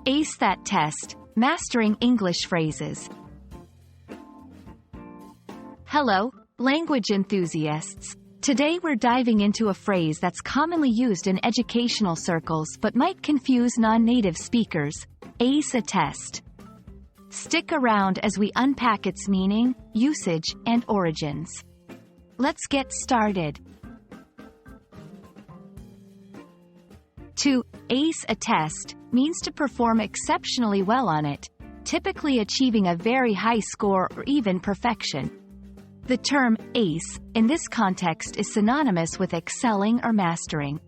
Ace that test, mastering English phrases. Hello, language enthusiasts. Today we're diving into a phrase that's commonly used in educational circles but might confuse non-native speakers: ace a test. Stick around as we unpack its meaning, usage, and origins. Let's get started. To ace a test means to perform exceptionally well on it, typically achieving a very high score or even perfection. The term ace, in this context, is synonymous with excelling or mastering.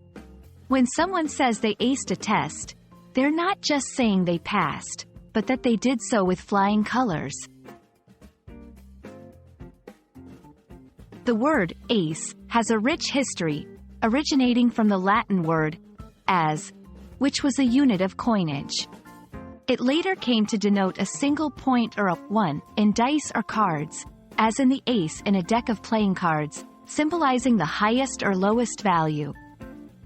When someone says they aced a test, they're not just saying they passed, but that they did so with flying colors. The word ace has a rich history, originating from the Latin word as, which was a unit of coinage. It later came to denote a single point or a 1 in dice or cards, as in the ace in a deck of playing cards, symbolizing the highest or lowest value.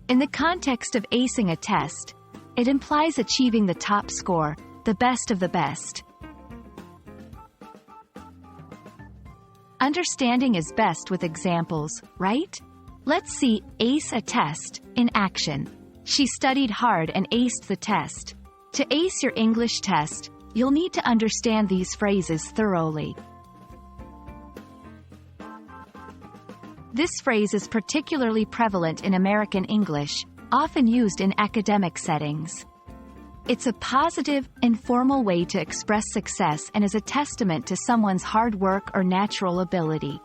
In the context of acing a test, it implies achieving the top score, the best of the best. Understanding is best with examples, right? Let's see ace a test in action. She studied hard and aced the test. To ace your English test, you'll need to understand these phrases thoroughly. This phrase is particularly prevalent in American English, often used in academic settings. It's a positive, informal way to express success and is a testament to someone's hard work or natural ability.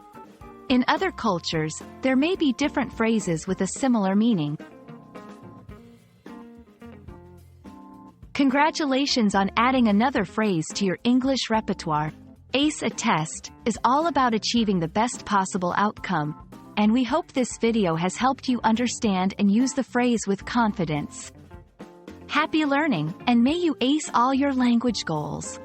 In other cultures, there may be different phrases with a similar meaning. Congratulations on adding another phrase to your English repertoire. Ace a test is all about achieving the best possible outcome, and we hope this video has helped you understand and use the phrase with confidence. Happy learning, and may you ace all your language goals!